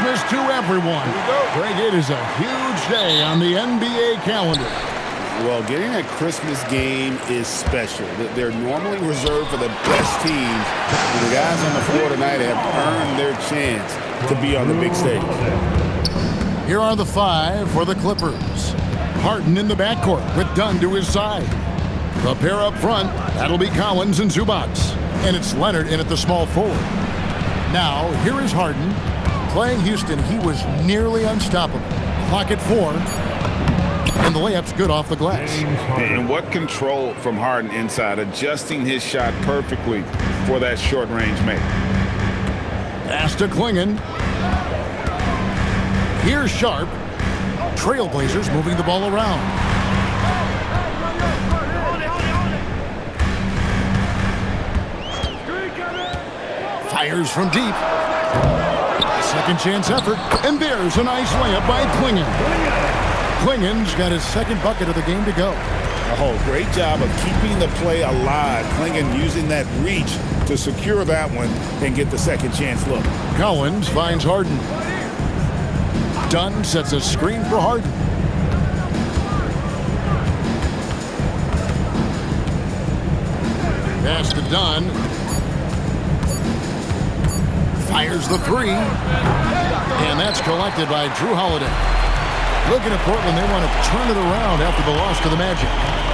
Christmas to everyone. Greg, it is a huge day on the NBA calendar. Well, getting a Christmas game is special. They're normally reserved for the best teams. And the guys on the floor tonight have earned their chance to be on the big stage. Here are the five for the Clippers. Harden in the backcourt with Dunn to his side. The pair up front, that'll be Collins and Zubac. And it's Leonard in at the small forward. Now, here is Harden. Playing Houston, he was nearly unstoppable. Clock at 4. And the layup's good off the glass. And what control from Harden inside, adjusting his shot perfectly for that short-range make. Pass to Klingon. Here's Sharp. Trailblazers moving the ball around. Fires from deep. Second chance effort. And there's a nice layup by Klingon. Klingon's got his second bucket of the game to go. Oh, great job of keeping the play alive. Klingon using that reach to secure that one and get the second chance look. Collins finds Harden. Dunn sets a screen for Harden. Pass to Dunn. Fires the three. And that's collected by Drew Holiday. Looking at Portland, they want to turn it around after the loss to the Magic.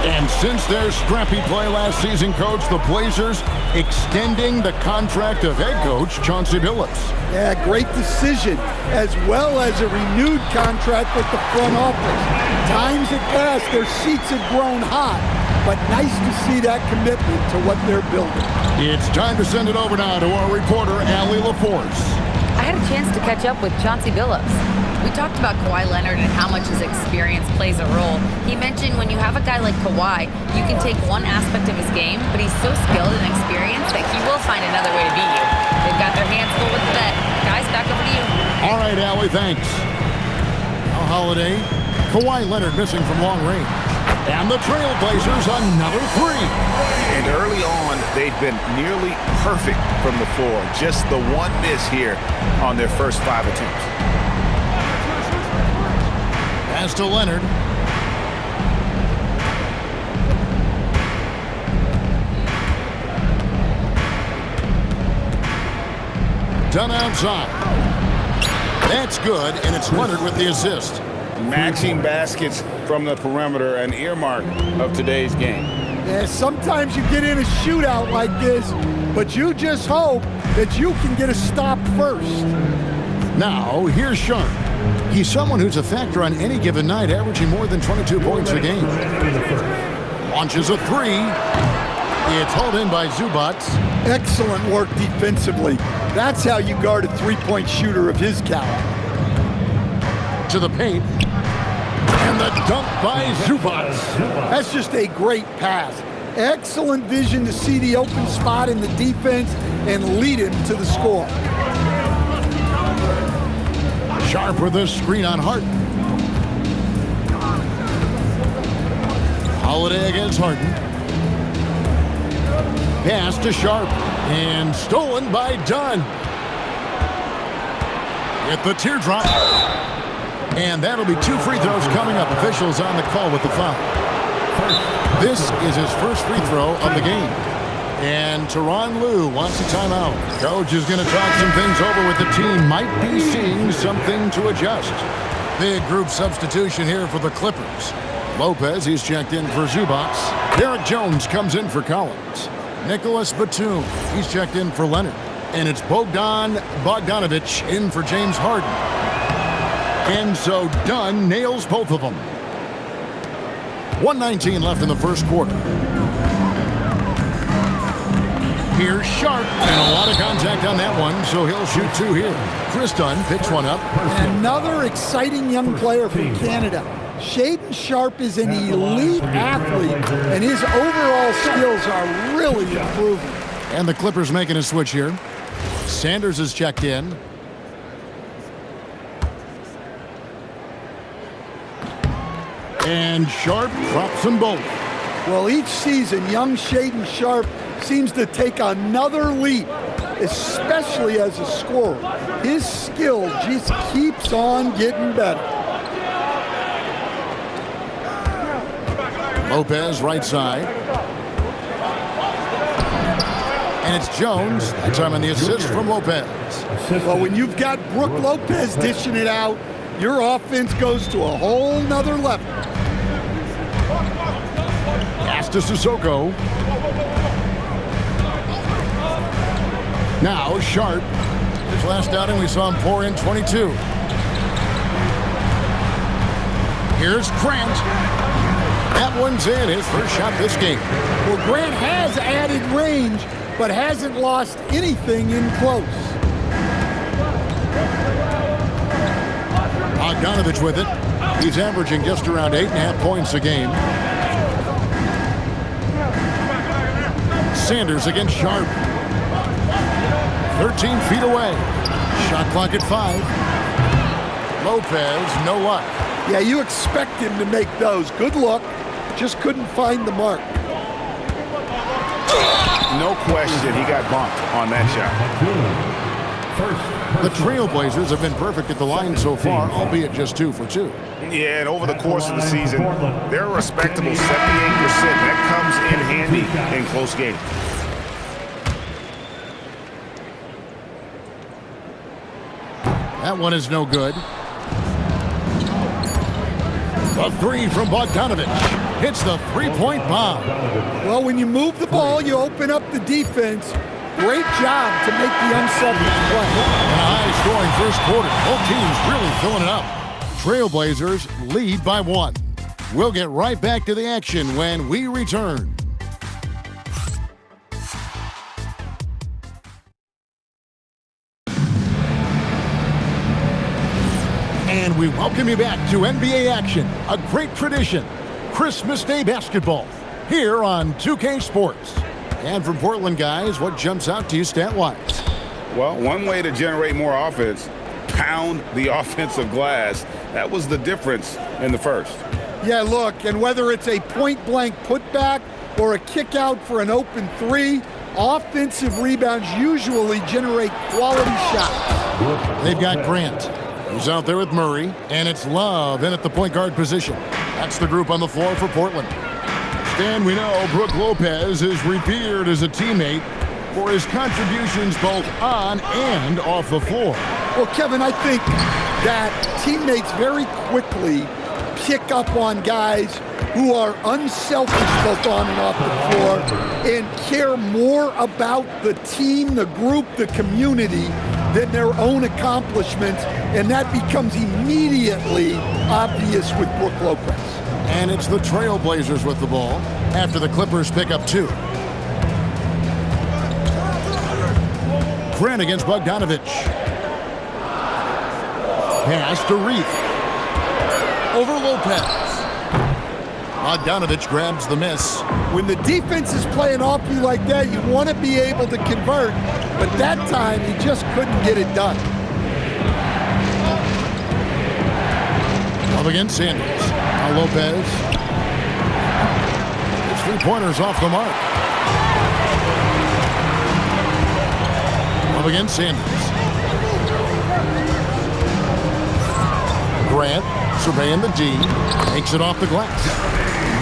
And since their scrappy play last season, Coach, the Blazers extending the contract of head coach Chauncey Billups. Yeah, great decision, as well as a renewed contract with the front office. Times have passed, their seats have grown hot, but nice to see that commitment to what they're building. It's time to send it over now to our reporter, Allie LaForce. I had a chance to catch up with Chauncey Billups. We talked about Kawhi Leonard and how much his experience plays a role. He mentioned when you have a guy like Kawhi, you can take one aspect of his game, but he's so skilled and experienced that he will find another way to beat you. They've got their hands full with the vet. Guys, back over to you. All right, Allie, thanks. Now Holiday, Kawhi Leonard missing from long range. And the Trailblazers another three. And early on, they've been nearly perfect from the floor. Just the one miss here on their first 5 attempts. Pass to Leonard. Done outside. That's good, and it's Leonard with the assist. Matching baskets from the perimeter, an earmark of today's game. Yeah, sometimes you get in a shootout like this, but you just hope that you can get a stop first. Now, here's Sharp. He's someone who's a factor on any given night, averaging more than 22 points a game. Launches a three. It's hauled in by Zubac. Excellent work defensively. That's how you guard a three-point shooter of his caliber. To the paint. And the dunk by Zubac. That's just a great pass. Excellent vision to see the open spot in the defense and lead him to the score. Sharp with a screen on Harden. Holiday against Harden. Pass to Sharp. And stolen by Dunn. With the teardrop. And that'll be 2 free throws coming up. Officials on the call with the foul. This is his first free throw of the game. And Tyronn Lue wants a timeout. Coach is going to talk some things over with the team. Might be seeing something to adjust. Big group substitution here for the Clippers. Lopez, he's checked in for Zubac. Derek Jones comes in for Collins. Nicholas Batum, he's checked in for Leonard. And it's Bogdan Bogdanovic in for James Harden. And so Dunn nails both of them. 1:19 left in the first quarter. Here's Sharp, and a lot of contact on that one, so he'll shoot 2 here. Chris Dunn picks one up. Another exciting young player from Canada. Shaedon Sharp is an elite athlete, and his overall skills are really improving. And the Clippers making a switch here. Sanders is checked in. And Sharp drops them both. Well, each season, young Shaedon Sharp seems to take another leap. especially as a scorer. His skill just keeps on getting better. Lopez, right side. And it's Jones. That time on the assist from Lopez. Well, when you've got Brook Lopez dishing it out, your offense goes to a whole nother level. Pass to Sissoko. Now Sharp. His last outing, we saw him pour in 22. Here's Grant. That one's in. His first shot this game. Well, Grant has added range, but hasn't lost anything in close. Bogdanovich with it. He's averaging just around 8.5 points a game. Sanders against Sharp. 13 feet away. Shot clock at 5. Lopez, no luck. Yeah, you expect him to make those. Good luck. Just couldn't find the mark. No question, he got bumped on that shot. The Trailblazers have been perfect at the line so far, albeit just 2 for 2. Yeah, and over the course of the season, they're a respectable 78%. That comes in handy in close games. That one is no good. A 3 from Bogdanovich. Hits the three-point bomb. Well, when you move the ball, you open up the defense. Great job to make the unselfish play. A high-scoring first quarter. Both teams really filling it up. Trailblazers lead by 1. We'll get right back to the action when we return. And we welcome you back to NBA action, a great tradition. Christmas Day basketball here on 2K Sports. And from Portland, guys, what jumps out to you stat-wise? Well, one way to generate more offense, pound the offensive glass. That was the difference in the first. Yeah, look, and whether it's a point-blank putback or a kick out for an open 3, offensive rebounds usually generate quality shots. They've got Grant, who's out there with Murray, and it's Love in at the point guard position. That's the group on the floor for Portland. Stan, we know Brook Lopez is revered as a teammate for his contributions both on and off the floor. Well, Kevin, I think that teammates very quickly pick up on guys who are unselfish both on and off the floor and care more about the team, the group, the community than their own accomplishments, and that becomes immediately obvious with Brook Lopez. And it's the Trailblazers with the ball after the Clippers pick up 2. Grant against Bogdanovich. Pass to Reith. Over Lopez. Bogdanovich grabs the miss. When the defense is playing off you like that, you want to be able to convert, but that time he just couldn't get it done. Up against Sanders. Now Lopez. His three-pointers off the mark. Up against Sanders. Grant surveying the D. Takes it off the glass.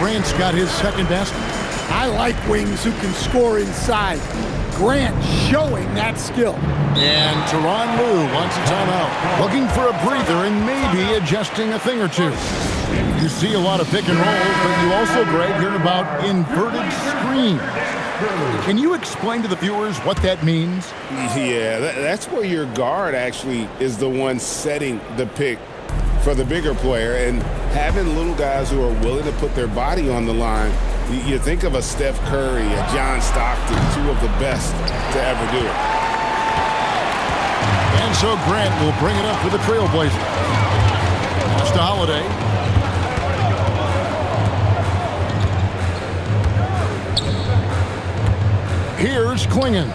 Grant's got his second basket. I like wings who can score inside. Grant showing that skill. And Tyronn Lue wants a timeout. Looking for a breather and maybe adjusting a thing or two. You see a lot of pick and rolls, but you also, Greg, hear about inverted screens. Can you explain to the viewers what that means? Yeah, that's where your guard actually is the one setting the pick for the bigger player, and having little guys who are willing to put their body on the line. You think of a Steph Curry, a John Stockton, 2 of the best to ever do it. And so Grant will bring it up for the Trailblazers. Pass to Holiday. Here's Klingon.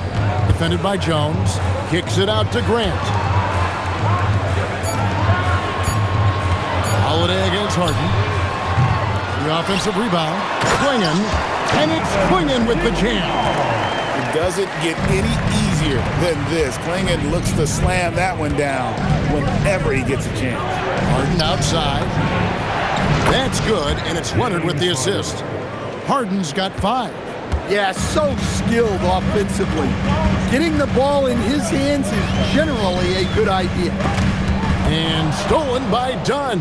Defended by Jones. Kicks it out to Grant. Holiday against Harden. The offensive rebound. Klingon. And it's Klingon with the jam. It doesn't get any easier than this. Klingon looks to slam that one down whenever he gets a chance. Harden outside. That's good, and it's Leonard with the assist. Harden's got 5. Yeah, so skilled offensively. Getting the ball in his hands is generally a good idea. And stolen by Dunn.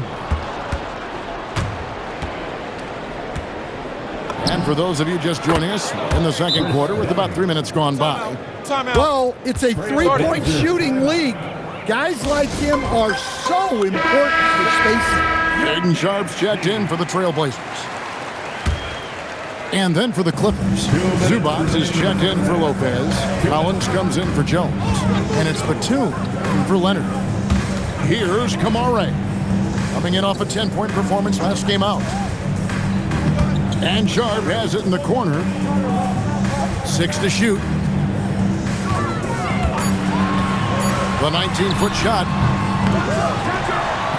And for those of you just joining us in the second quarter with about 3 minutes gone by. Well, it's a three-point shooting league. Guys like him are so important for spacing. Jaden Sharp's checked in for the Trailblazers. And then for the Clippers, Zubac is checked in for Lopez. Collins comes in for Jones. And it's Batum for Leonard. Here's Kamare, coming in off a 10-point performance last game out. And Sharp has it in the corner. 6 to shoot. The 19-foot shot.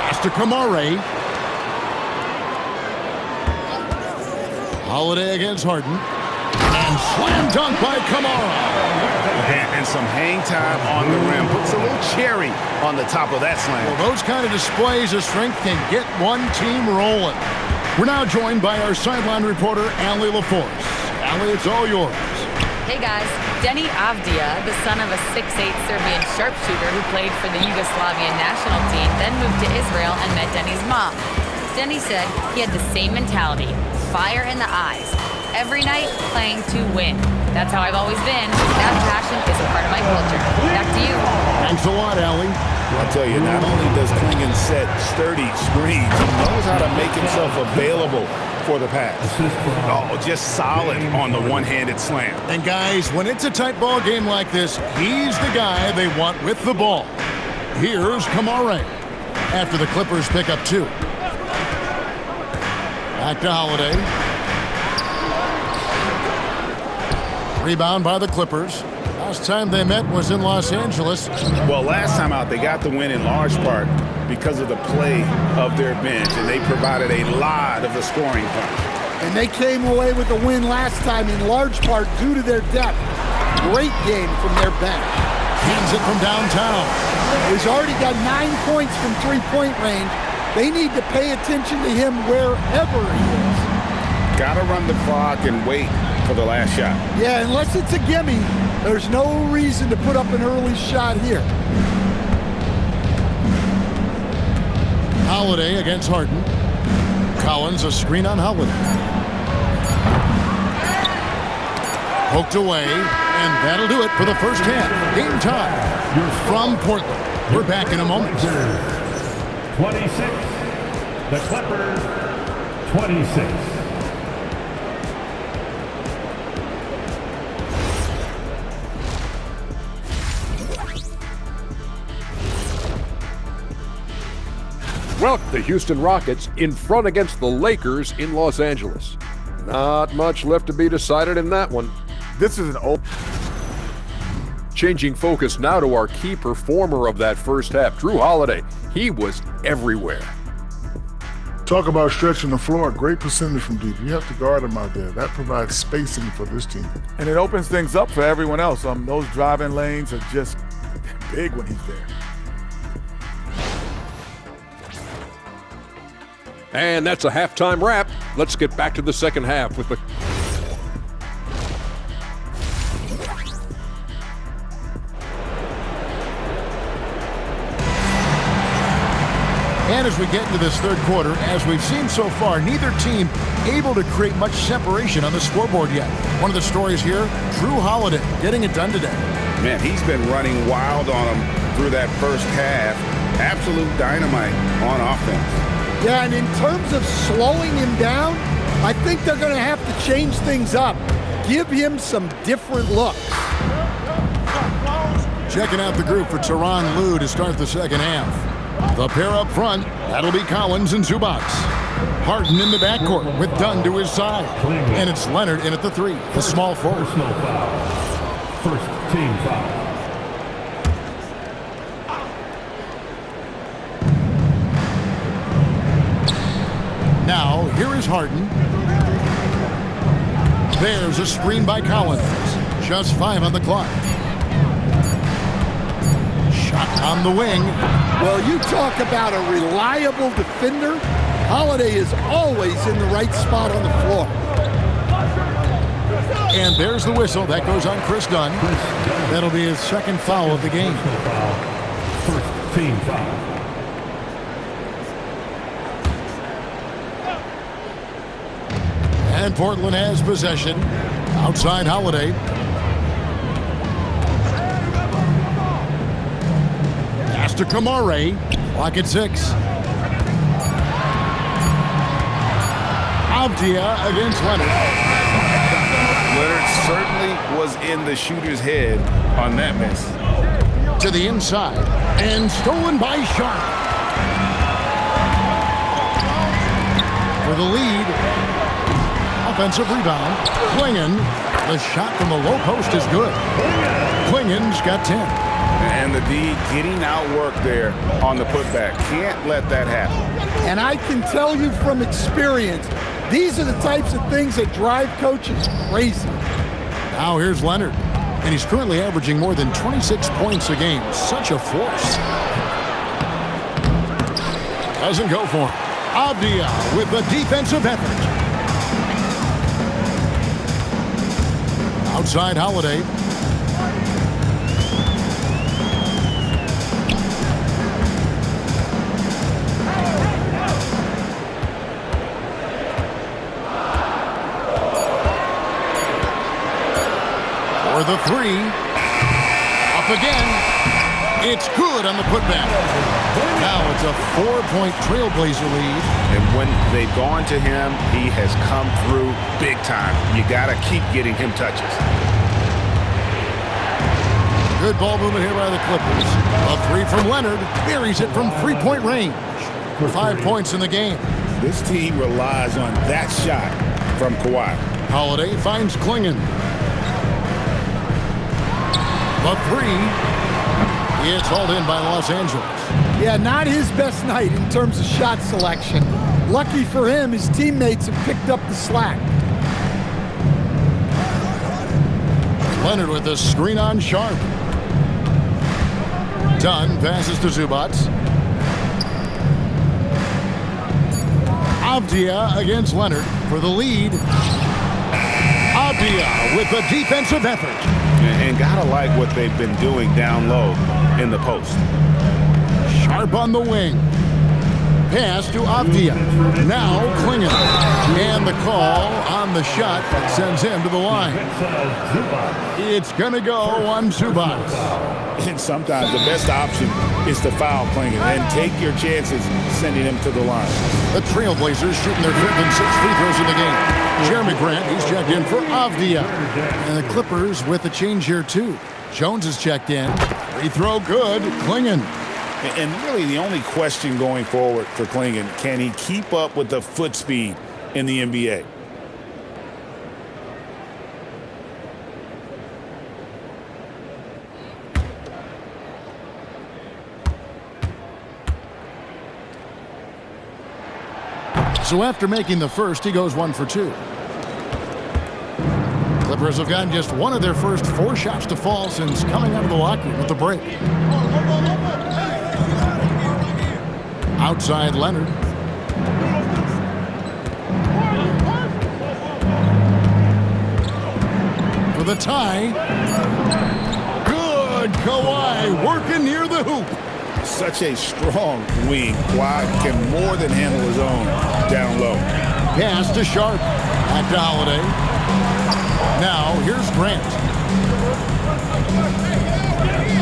Pass to Kamare. Holiday against Harden. And slam dunk by Kamara. And some hang time on the rim. Puts a little cherry on the top of that slam. Well, those kind of displays of strength can get one team rolling. We're now joined by our sideline reporter, Allie LaForce. Allie, it's all yours. Hey guys, Denny Avdia, the son of a 6'8 Serbian sharpshooter who played for the Yugoslavian national team, then moved to Israel and met Denny's mom. Denny said he had the same mentality, fire in the eyes. Every night, playing to win. That's how I've always been. That passion is a part of my culture. Back to you. Thanks a lot, Allie. I'll tell you, not only does Klingon set sturdy screens, he knows how to make himself available for the pass. Oh, just solid on the one-handed slam. And guys, when it's a tight ball game like this, he's the guy they want with the ball. Here's Kamare after the Clippers pick up 2. Back to Holiday. Rebound by the Clippers. Last time they met was in Los Angeles. Well, last time out, they got the win in large part because of the play of their bench, and they provided a lot of the scoring punch. And they came away with the win last time in large part due to their depth. Great game from their bench. Hands it from downtown. He's already got 9 points from three-point range. They need to pay attention to him wherever he is. Got to run the clock and wait for the last shot. Yeah, unless it's a gimme, there's no reason to put up an early shot here. Holiday against Harden. Collins, a screen on Holiday. Poked away, and that'll do it for the first half. Game time. You're from Portland. We're back in a moment. 26. The Clippers, 26. Well, the Houston Rockets in front against the Lakers in Los Angeles. Not much left to be decided in that one. This is an open. Changing focus now to our key performer of that first half, Drew Holiday. He was everywhere. Talk about stretching the floor. Great percentage from deep. You have to guard him out there. That provides spacing for this team. And it opens things up for everyone else. Those driving lanes are just big when he's there. And that's a halftime wrap. Let's get back to the second half with the... And as we get into this third quarter, as we've seen so far, neither team able to create much separation on the scoreboard yet. One of the stories here, Drew Holiday getting it done today. Man, he's been running wild on them through that first half. Absolute dynamite on offense. Yeah, and in terms of slowing him down, I think they're going to have to change things up. Give him some different looks. Checking out the group for Tyronn Lue to start the second half. The pair up front, that'll be Collins and Zubac. Harden in the backcourt with Dunn to his side. And it's Leonard in at the 3, the small forward. Personal foul. First team foul. Now, here is Harden. There's a screen by Collins. Just 5 on the clock. Shot on the wing. Well, you talk about a reliable defender. Holiday is always in the right spot on the floor. And there's the whistle. That goes on Chris Dunn. That'll be his second foul of the game. First team foul. And Portland has possession. Outside Holiday. Pass to Kamare. Clock at 6. Avdia against Leonard. Leonard certainly was in the shooter's head on that miss. To the inside. And stolen by Sharp. For the lead. Offensive rebound. Klingon. The shot from the low post is good. Klingon's got 10. And the D getting outworked there on the putback. Can't let that happen. And I can tell you from experience, these are the types of things that drive coaches crazy. Now here's Leonard. And he's currently averaging more than 26 points a game. Such a force. Doesn't go for him. Avdia with the defensive effort. Outside Holiday. For the three. Up again. It's good on the putback. Now it's a 4-point Trailblazer lead. And when they've gone to him, he has come through big time. You got to keep getting him touches. Good ball movement here by the Clippers. A three from Leonard. Buries it from 3-point range. 5 points in the game. This team relies on that shot from Kawhi. Holiday finds Klingon. The three. It's hauled in by Los Angeles. Yeah, not his best night in terms of shot selection. Lucky for him, his teammates have picked up the slack. Leonard with the screen on Sharp. Dunn passes to Zubac. Avdia against Leonard for the lead. Avdia with the defensive effort. And gotta like what they've been doing down low in the post. Sharp on the wing. Pass to Avdia. Now Klingon. And the call on the shot that sends him to the line. It's going to go on Zubac. And sometimes the best option is to foul Klingon and take your chances sending him to the line. The Trailblazers shooting their 5th and 6th free throws in the game. Jeremy Grant, he's checked in for Avdia. And the Clippers with a change here too. Jones is checked in. Free throw good. Klingon. And really the only question going forward for Klingon, can he keep up with the foot speed in the NBA? So after making the first, he goes 1 for 2. Clippers have gotten just one of their first 4 shots to fall since coming out of the locker room with the break. Outside Leonard. For the tie. Good. Kawhi working near the hoop. Such a strong wing. Kawhi can more than handle his own down low. Pass to Sharp. Back to Holiday. Now here's Grant.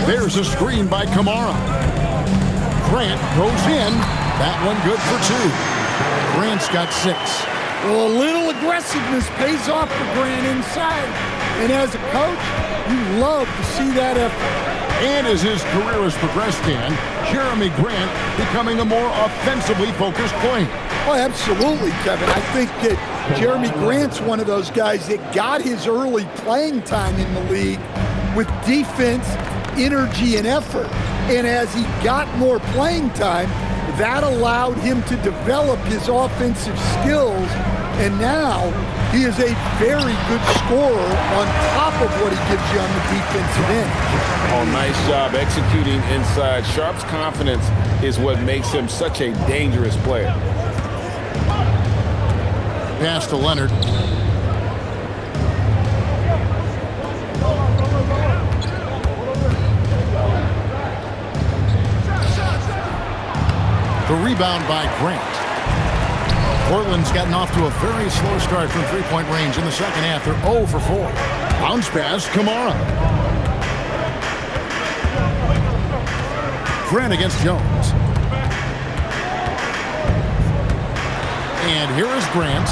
There's a screen by Kamara. Grant goes in. That one good for 2. Grant's got 6. Well, a little aggressiveness pays off for Grant inside. And as a coach, you love to see that effort. And as his career has progressed, Dan, Jeremy Grant becoming a more offensively focused player. Oh, absolutely, Kevin. I think that Jeremy Grant's one of those guys that got his early playing time in the league with defense, energy, and effort. And as he got more playing time, that allowed him to develop his offensive skills And now he is a very good scorer on top of what he gives you on the defensive end. Oh, nice job executing inside. Sharp's confidence is what makes him such a dangerous player. Pass to Leonard. The rebound by Grant. Portland's gotten off to a very slow start from three-point range in the second half. They're 0 for 4. Bounce pass, Kamara. Grant against Jones. And here is Grant.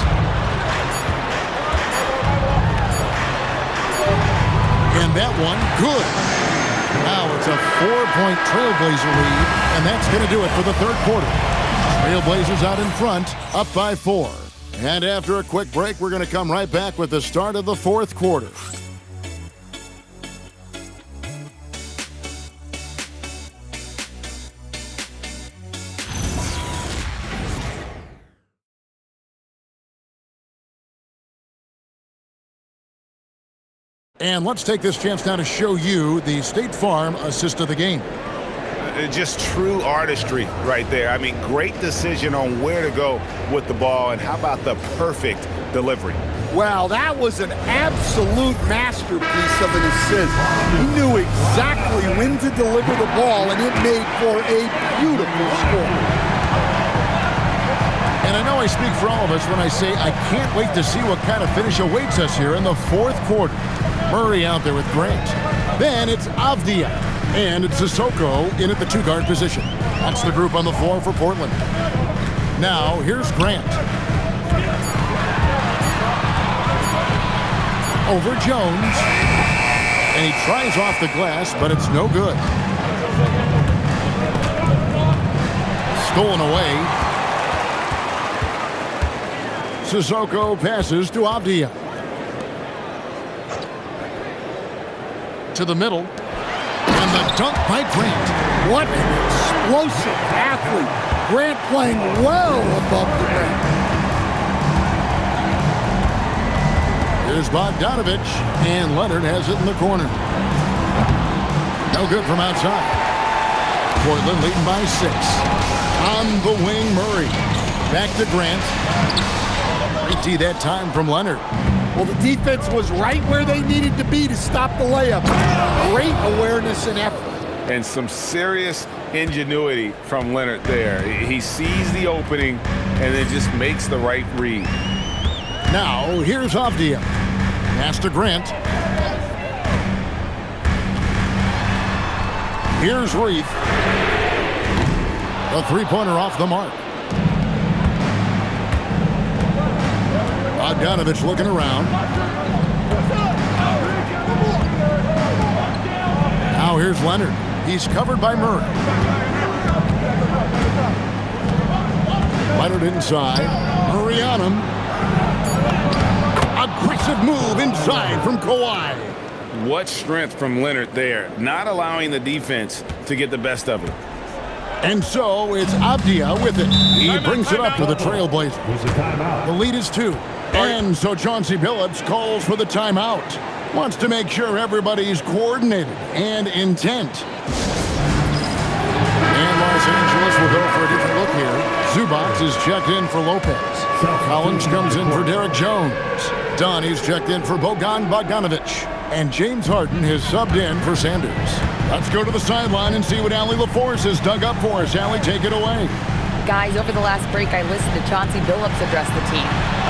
And that one, good. Now it's a 4-point Trailblazer lead, and that's going to do it for the third quarter. Trailblazers out in front, up by 4. And after a quick break, we're going to come right back with the start of the fourth quarter. And let's take this chance now to show you the State Farm assist of the game. Just true artistry right there. I mean, great decision on where to go with the ball, and how about the perfect delivery? Wow, that was an absolute masterpiece of an assist. He knew exactly when to deliver the ball, and it made for a beautiful score. And I know I speak for all of us when I say I can't wait to see what kind of finish awaits us here in the fourth quarter. Murray out there with Grant. Then it's Avdia. And it's Sissoko in at the two-guard position. That's the group on the floor for Portland. Now, here's Grant. Over Jones. And he tries off the glass, but it's no good. Stolen away. Sissoko passes to Avdia. To the middle. And the dunk by Grant. What an explosive athlete. Grant playing well above the rim. Here's Bogdanovich, and Leonard has it in the corner. No good from outside. Portland leading by 6. On the wing, Murray. Back to Grant. Great D that time from Leonard. Well, the defense was right where they needed to be to stop the layup. Great awareness and effort. And some serious ingenuity from Leonard there. He sees the opening and then just makes the right read. Now, here's Avdia. Pass to Grant. Here's Reith. A three-pointer off the mark. Bogdanovich looking around. Now here's Leonard. He's covered by Murray. Leonard inside. Murray on him. Aggressive move inside from Kawhi. What strength from Leonard there, not allowing the defense to get the best of it. And so it's Avdia with it. He brings it up to the Trailblazers. The lead is 2. And so Chauncey Billups calls for the timeout. Wants to make sure everybody's coordinated and intent. And Los Angeles will go for a different look here. Zubac is checked in for Lopez. Collins comes in for Derek Jones. Donnie's checked in for Bogan Bogdanovich. And James Harden has subbed in for Sanders. Let's go to the sideline and see what Allie LaForce has dug up for us. Allie, take it away. Guys, over the last break, I listened to Chauncey Billups address the team.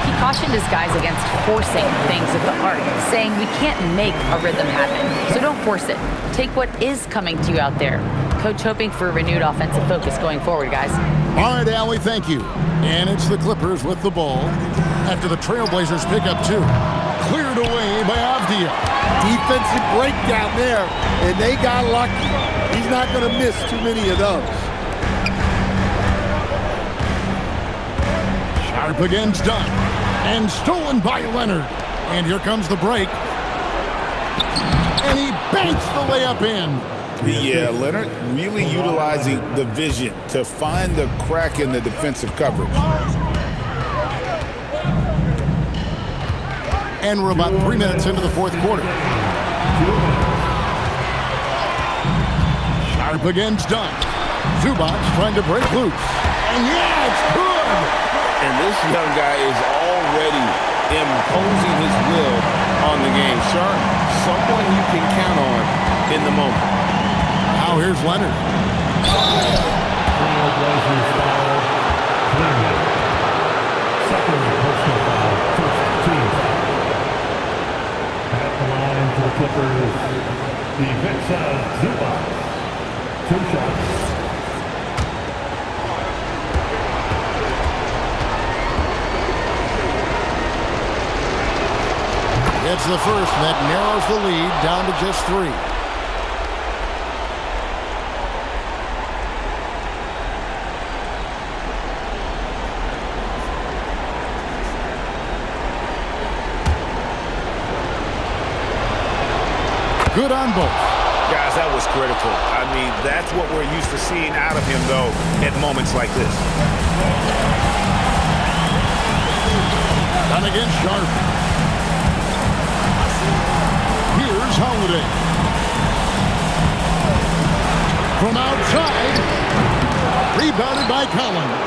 He cautioned his guys against forcing things of the art, saying we can't make a rhythm happen, so don't force it. Take what is coming to you out there. Coach hoping for a renewed offensive focus going forward, guys. All right, Allie, thank you. And it's the Clippers with the ball after the Trailblazers pick up 2. Cleared away by Avdia. Defensive breakdown there, and they got lucky. He's not going to miss too many of those. Sharp against Dunn. And stolen by Leonard. And here comes the break. And he banks the layup in. Yeah, Leonard really utilizing the vision to find the crack in the defensive coverage. And we're about 3 minutes into the fourth quarter. Sharp against Dunn. Zubac trying to break loose. And yeah, it's good! And this young guy is already imposing his will on the game. Sharp, someone you can count on in the moment. Now here's Leonard. Second personal foul, first team foul. At the line for the Clippers, the Zubac. 2 shots. It's the first that narrows the lead down to just 3. Good on both. Guys, that was critical. I mean, that's what we're used to seeing out of him, though, at moments like this. Done against Sharp. Here's Holiday. From outside. Rebounded by Collins.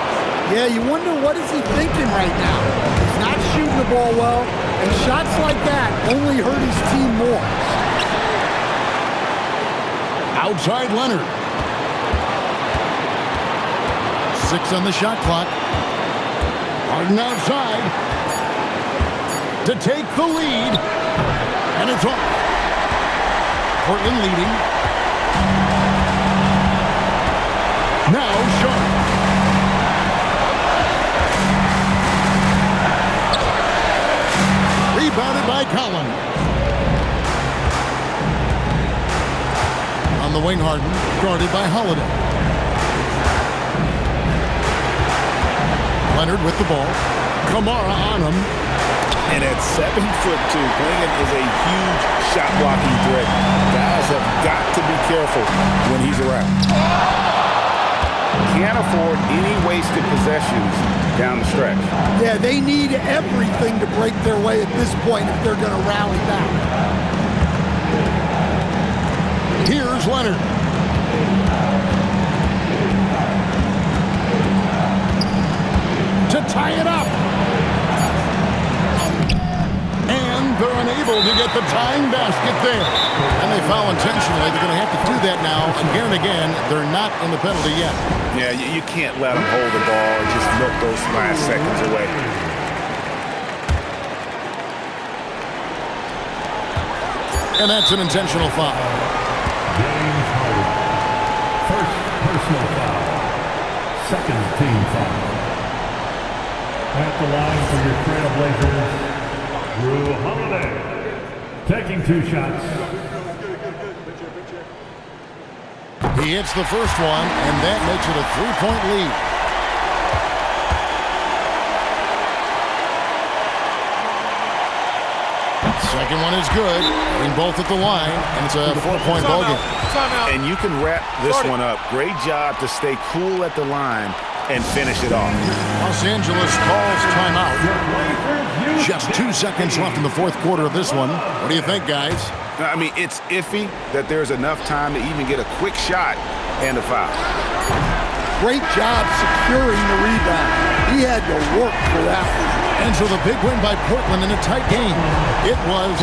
Yeah, you wonder what is he thinking right now. He's not shooting the ball well, and shots like that only hurt his team more. Outside Leonard. 6 on the shot clock. Harden outside to take the lead. And it's off. Portland leading. Now Sharp. Rebounded by Collins. On the wing, Harden, guarded by Holiday. Leonard with the ball. Kamara on him. And at 7'2", Klingon is a huge shot blocking threat. Guys have got to be careful when he's around. Can't afford any wasted possessions down the stretch. Yeah, they need everything to break their way at this point if they're going to rally back. Here's Leonard. To tie it up. And they're unable to get the tying basket there. And they foul intentionally. They're going to have to do that now. Again and again, they're not in the penalty yet. Yeah, you can't let them hold the ball and just milk those last seconds away. And that's an intentional foul. First personal foul. Second team foul. At the line for your Trailblazers, Drew Holiday. Taking 2 shots. He hits the first one, and that makes it a 3-point lead. Second one is good. Bring both at the line, and it's a 4-point ball game. And you can wrap this one up. Great job to stay cool at the line and finish it off. Los Angeles calls timeout. Just 2 seconds left in the fourth quarter of this one. What do you think, guys? I mean, it's iffy that there's enough time to even get a quick shot and a foul. Great job securing the rebound. He had to work for that one. And so the big win by Portland in a tight game. It was